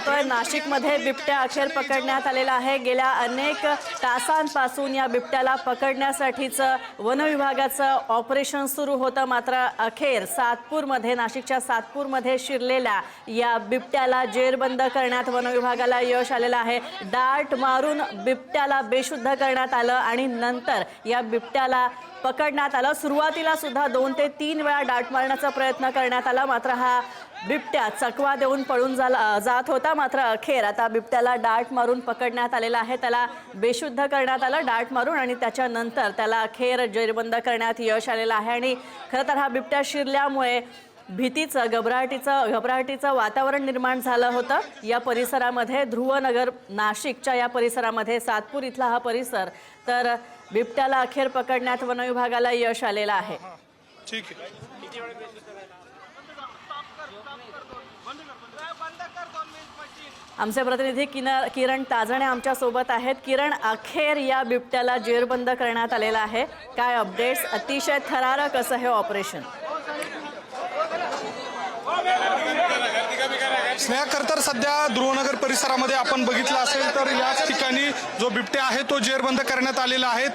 पाहतोय नाशिकमध्ये बिबट्या अखेर पकडण्यात आलेला आहे। गेल्या अनेक तासांपासून या बिबट्याला पकडण्यासाठीचं वन विभागाचं ऑपरेशन सुरू होतं, मात्र अखेर सातपूरमध्ये नाशिकच्या सातपूरमध्ये शिरलेल्या या बिबट्याला जेरबंद करण्यात वन विभागाला यश आलेलं आहे। डाट मारून बिबट्याला बेशुद्ध करण्यात आलं आणि नंतर या बिबट्याला पकडण्यात आलं। सुरुवातीला सुद्धा 2 ते 3 वेळा डाट मारण्याचा प्रयत्न करण्यात आला, मात्र हा बिबट्या चकवा देऊन पळून जात होता। मात्र अखेर आता बिबट्याला डाट मारून पकडण्यात आलेला आहे। त्याला बेशुद्ध करण्यात आलं डाट मारून आणि त्याच्यानंतर त्याला अखेर जेरबंद करण्यात यश आलेलं आहे। आणि खरं तर हा बिबट्या शिरल्यामुळे भीतीचं घबराटीचं वातावरण निर्माण झालं होतं या परिसरामध्ये। ध्रुवनगर नाशिकच्या या परिसरामध्ये सातपूर इथला हा परिसर, तर बिबट्याला अखेर पकडण्यात वन विभागाला यश आलेलं आहे। ठीक आहे। आमचे प्रतिनिधी किरण ताजणे आमच्या सोबत आहेत। किरण, अखेर या बिबट्याला जेरबंद करण्यात आलेला आहे, काय अपडेट्स? अतिशय थरारक असं हे ऑपरेशन। स्नेहा, खरतर सध्या ध्रुवनगर परिसरामध्ये आपण बघितलं असेल तर याच ठिकाणी जो बिबट्या आहे तो जेरबंद करण्यात आलेला आहे।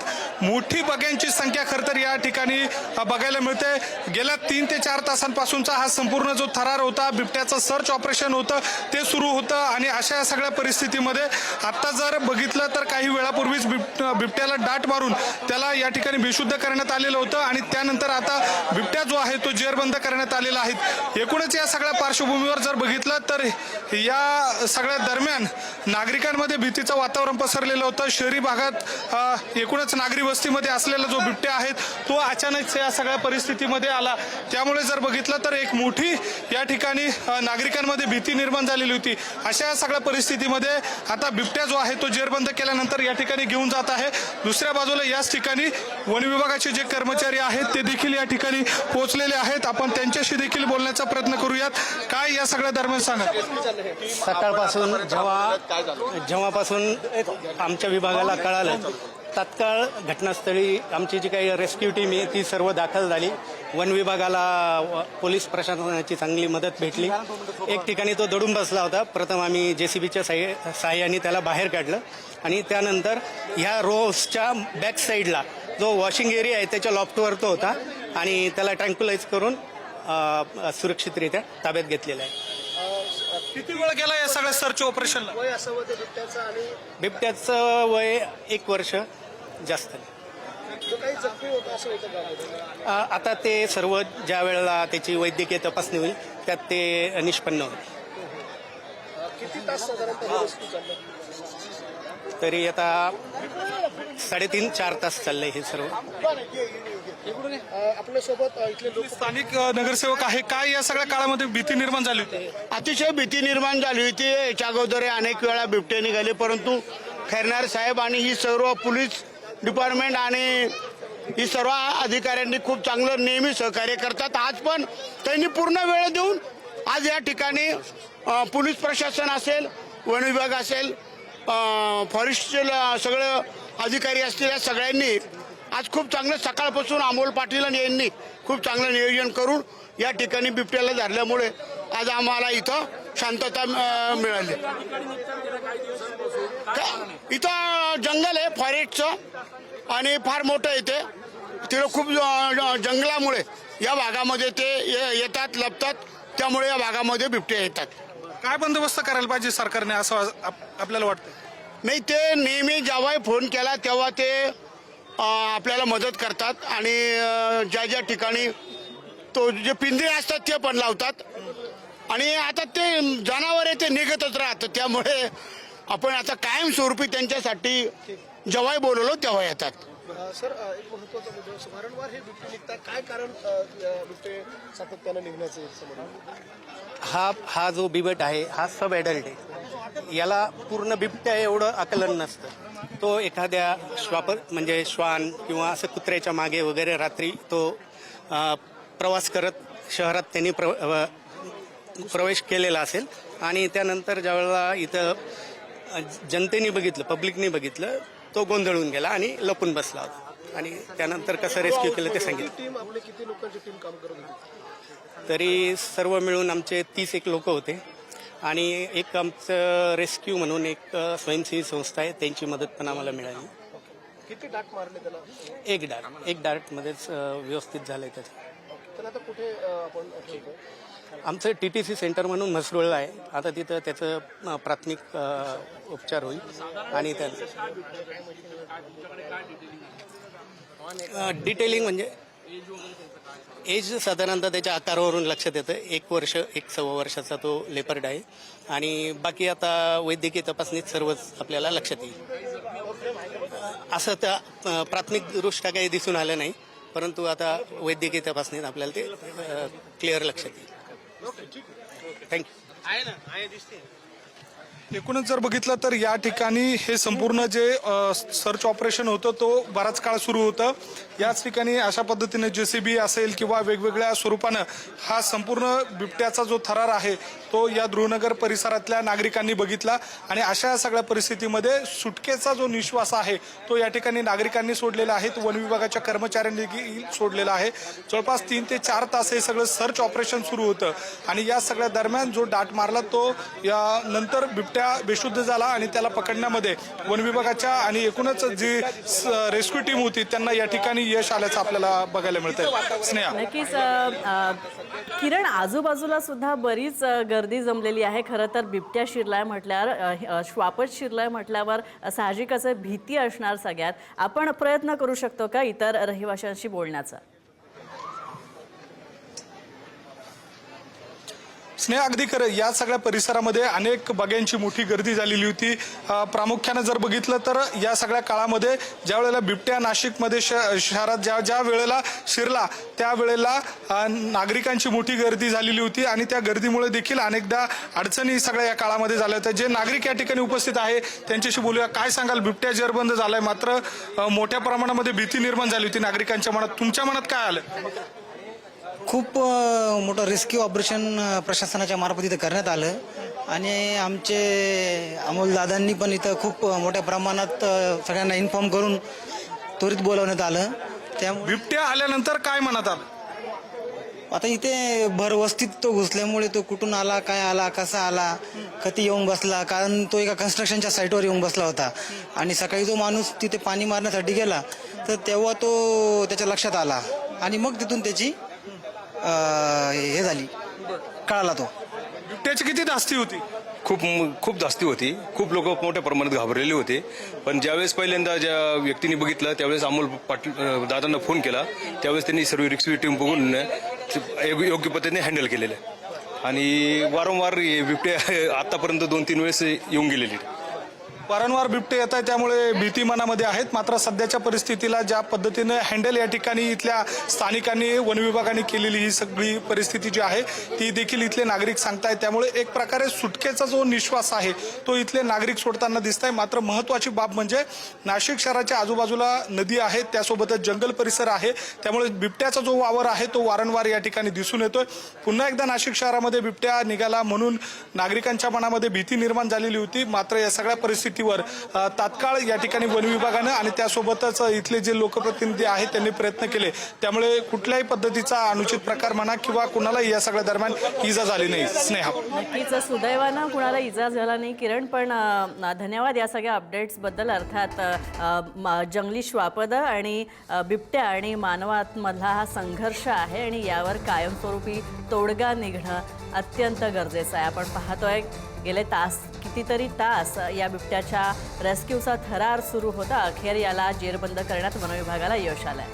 मोठी बग्यांची संख्या खरतर या ठिकाणी बघायला मिळते। गेल्या 3 ते 4 तासांपासूनचा हा संपूर्ण जो थरार होता, बिबट्याचं सर्च ऑपरेशन होतं ते सुरू होतं आणि अशा सगळ्या परिस्थितीमध्ये आता जर बघितलं तर काही वेळापूर्वीच बिबट्याला डाट मारून त्याला या ठिकाणी बेशुद्ध करण्यात आलेलं होतं आणि त्यानंतर आता बिबट्या जो आहे तो जेरबंद करण्यात आलेला आहे। एकूणच या सगळ्या पार्श्वभूमीवर जर बघितलं तर या सगळ्या दरम्यान नागरिकांमध्ये भीतीचं वातावरण पसरलेलं होतं। शहरी भागात एकूणच नागरी वस्तीमध्ये असलेला जो बिबट्या आहे तो अचानक या सगळ्या परिस्थितीमध्ये आला, त्यामुळे जर बघितलं तर एक मोठी या ठिकाणी नागरिकांमध्ये भीती निर्माण झालेली होती। अशा सगळ्या परिस्थितीमध्ये आता बिबट्या जो आहे तो जेरबंद केल्यानंतर या ठिकाणी घेऊन जात आहे। दुसऱ्या बाजूला याच ठिकाणी वन विभागाचे जे कर्मचारी आहेत ते देखील या ठिकाणी पोहोचलेले आहेत। आपण त्यांच्याशी देखील बोलण्याचा प्रयत्न करूयात। काय या सगळ्या दरम्यान सांगा? सकाळपासून जेव्हापासून आमच्या विभागाला कळालं, तात्काळ घटनास्थळी आमची जी काही रेस्क्यू टीम आहे ती सर्व दाखल झाली। वन विभागाला पोलीस प्रशासनाची चांगली मदत भेटली। एक ठिकाणी तो दडून बसला होता, प्रथम आम्ही JCBच्या साहाय्याने त्याला बाहेर काढलं आणि त्यानंतर ह्या रोजच्या बॅक साईडला जो वॉशिंग एरिया आहे त्याच्या लॉफ्टवर तो होता आणि त्याला ट्रँक्युलाइज करून सुरक्षितरित्या ताब्यात घेतलेला आहे। किती वेळ गेला या सगळ्या सर्च ऑपरेशनला? बिबट्याचं वय 1 वर्ष जास्त नाही। आता ते सर्व ज्या वेळेला त्याची वैद्यकीय तपासणी होईल त्यात ते निष्पन्न होईल। तरी आता 3.5-4 तास चाललंय हे सर्व। आपल्यासोबत इथले लोक स्थानिक नगरसेवक आहे। काय या सगळ्या काळामध्ये भीती निर्माण झाली होती? अतिशय भीती निर्माण झाली होती। याच्या अगोदर अनेक वेळा बिबटे निघाले, परंतु खैरनार साहेब आणि ही सर्व पोलीस डिपार्टमेंट आणि ही सर्व अधिकाऱ्यांनी खूप चांगलं नेहमी सहकार्य करतात। आज पण त्यांनी पूर्ण वेळ देऊन आज या ठिकाणी पोलीस प्रशासन असेल, वन विभाग असेल, फॉरेस्टचे सगळे अधिकारी असतील, या सगळ्यांनी आज खूप चांगलं सकाळपासून अमोल पाटील यांनी खूप चांगलं नियोजन करून या ठिकाणी बिबट्याला धरल्यामुळे आज आम्हाला इथं शांतता मिळाली। इथं जंगल आहे फॉरेस्टचं आणि फार मोठं येते तिथं खूप जंगलामुळे या भागामध्ये ते येतात, लपतात, त्यामुळे या भागामध्ये बिबटे येतात। काय बंदोबस्त करायला पाहिजे सरकारने असं आपल्याला वाटतं? नाही, ते नेहमी जेव्हाही फोन केला तेव्हा ते आपल्याला मदत करतात आणि ज्या ज्या ठिकाणी तो जे पिंजरे असतात ते पण लावतात आणि आता ते जनावर आहे ते निघतच राहतं, त्यामुळे आपण आता कायमस्वरूपी त्यांच्यासाठी जेव्हाही बोलवलो तेव्हा येतात। सर, एक महत्त्वाचा मुद्दा, वारंवार हे बिबटे निघतात, काय कारण बिबटे सातत्यानं निघण्याचे? हा जो बिबट आहे हा सब ॲडल्ट आहे। याला पूर्ण बिबट्या एवढं आकलन नसतं। तो एखाद्या म्हणजे श्वान किंवा असं कुत्र्याच्या मागे वगैरे रात्री तो प्रवास करत शहरात त्यांनी प्रवेश केलेला असेल आणि त्यानंतर ज्यावेळेला इथं जनतेने बघितलं, पब्लिकने बघितलं, तो गोंधळून गेला आणि लपून बसला होता आणि त्यानंतर कसं रेस्क्यू केलं ते सांगितलं। टीम आपले किती लोकांची टीम काम करत होती? तरी सर्व मिळून आमचे 30 एक लोक होते आणि एक आमचं रेस्क्यू म्हणून एक स्वयंसेवी संस्था आहे, त्यांची मदत पण आम्हाला मिळाली. किती डाक मारले त्याला? एक डार्टमध्येच व्यवस्थित झालं आहे त्याचं. त्याला आता कुठे आपण ठेवतो? आमचं TTC सेंटर म्हणून म्हसरूळला आहे. आता तिथं त्याचं प्राथमिक उपचार होईल आणि डिटेलिंग म्हणजे एज साधारणतः त्याच्या आकारावरून लक्षात येतं. 1 वर्ष 1.25 वर्षाचा तो लेपर्ड आहे आणि बाकी आता वैद्यकीय तपासणीत सर्वच आपल्याला लक्षात येईल. असं त्या प्राथमिकदृष्ट्या काही दिसून आलं नाही, परंतु आता वैद्यकीय तपासणीत आपल्याला ते क्लिअर लक्षात येईल. थँक्यू. एकूणच जर बघितलं तर या ठिकाणी हे संपूर्ण जे सर्च ऑपरेशन होतं तो बराच काळ सुरू होतं. याच ठिकाणी अशा पद्धतीने JCB असेल किंवा वेगवेगळ्या स्वरूपानं हा संपूर्ण बिबट्याचा जो थरार आहे तो या ध्रुवनगर परिसरातल्या नागरिकांनी बघितला आणि अशा सगळ्या परिस्थितीमध्ये सुटकेचा जो निश्वास आहे तो या ठिकाणी नागरिकांनी सोडलेला आहे, तो वन विभागाच्या कर्मचाऱ्यांनी सोडलेला आहे. जवळपास 3 ते 4 तास हे सगळं सर्च ऑपरेशन सुरू होतं आणि या सगळ्या दरम्यान जो डाट मारला तो या नंतर बिबट्या बेशुद्ध झाला आणि त्याला पकडण्यामध्ये वन विभागाच्या आणि एकूणच जी रेस्क्यू टीम होती त्यांना या ठिकाणी यश आल्याचं आपल्याला बघायला मिळतंय. स्नेहा. नक्कीच किरण, आजूबाजूला सुद्धा बरीच गर्दी जमलेली आहे. खरं तर बिबट्या शिरलाय म्हटल्यावर, श्वापच शिरलाय म्हटल्यावर साहजिकच भीती असणार सगळ्यात. आपण प्रयत्न करू शकतो का इतर रहिवाशांशी बोलण्याचा? स्नेहा, अगदी खरं. या सगळ्या परिसरामध्ये अनेक बग्यांची मोठी गर्दी झालेली होती. प्रामुख्यानं जर बघितलं तर या सगळ्या काळामध्ये ज्या वेळेला बिबट्या नाशिकमध्ये शहरात ज्या वेळेला शिरला त्यावेळेला नागरिकांची मोठी गर्दी झालेली होती आणि त्या गर्दीमुळे देखील अनेकदा अडचणी सगळ्या या काळामध्ये झाल्या होत्या. जे नागरिक या ठिकाणी उपस्थित आहे त्यांच्याशी बोलूया. काय सांगाल, बिबट्या जेरबंद झालाय मात्र मोठ्या प्रमाणामध्ये भीती निर्माण झाली होती नागरिकांच्या मनात, तुमच्या मनात काय आलं? खूप मोठं रेस्क्यू ऑपरेशन प्रशासनाच्या मार्फत इथं करण्यात आलं आणि आमचे अमोल दादांनी पण इथं खूप मोठ्या प्रमाणात सगळ्यांना इन्फॉर्म करून त्वरित बोलवण्यात आलं. त्यामुळे बिबट्या आल्यानंतर काय मनात आलं? आता इथे भरवस्तीत तो घुसल्यामुळे तो कुठून आला, काय आला, कसा आला, कधी येऊन बसला, कारण तो एका कन्स्ट्रक्शनच्या साईटवर येऊन बसला होता आणि सकाळी जो माणूस तिथे पाणी मारण्यासाठी गेला तर तेव्हा तो त्याच्या लक्षात आला आणि मग तिथून त्याची हे झाली, कळाला तो. बिबट्याची किती धास्ती होती? खूप जास्ती होती. खूप लोक मोठ्या प्रमाणात घाबरलेले होते. पण ज्यावेळेस पहिल्यांदा ज्या व्यक्तीने बघितलं त्यावेळेस अमोल पाटील दादांना फोन केला, त्यावेळेस त्यांनी सर्व रेस्क्यू टीम बघून योग्य पद्धतीने हँडल केलेलं आहे आणि वारंवार बिबटे आतापर्यंत 2-3 वेळेस येऊन गेलेले. वारंवार बिबटे येत आहे त्यामुळे भीती मनामध्ये आहेत. मात्र सध्याच्या परिस्थितीला ज्या पद्धतीने हँडल या ठिकाणी इथल्या स्थानिकांनी वन विभागाने केलेली ही सगळी परिस्थिती जी आहे ती देखील इथले नागरिक सांगतायत. त्यामुळे एक प्रकारे सुटकेचा जो निश्वास आहे तो इथले नागरिक सोडताना दिसत आहे. मात्र महत्वाची बाब म्हणजे नाशिक शहराच्या आजूबाजूला नदी आहे, त्यासोबतच जंगल परिसर आहे, त्यामुळे बिबट्याचा जो वावर आहे तो वारंवार या ठिकाणी दिसून येतोय. पुन्हा एकदा नाशिक शहरामध्ये बिबट्या निघाला म्हणून नागरिकांच्या मनामध्ये भीती निर्माण झालेली होती. मात्र या सगळ्या परिस्थितीवर तात्काळ या ठिकाणी वन विभागानं आणि त्यासोबतच इथले जे लोकप्रतिनिधी आहेत त्यांनी प्रयत्न केले, त्यामुळे कुठल्याही पद्धतीचा अनुचित प्रकार म्हणा किंवा कुणालाही या सगळ्या दरम्यान इजा झाली नाही. स्नेहा. नक्कीच सुदैवानं कुणाला इजा झाला नाही किरण, पण धन्यवाद या सगळ्या अपडेट्सबद्दल. अर्थात जंगली श्वापद आणि बिबट्या आणि मानवांमधला हा संघर्ष आहे आणि यावर कायमस्वरूपी तोडगा निघणं अत्यंत गरजेचं आहे. आपण पाहतोय गेले कितीतरी तास या बिबट्याच्या रेस्क्यूचा थरार सुरू होता. अखेर याला जेरबंद करण्यात वन विभागाला यश आलंय.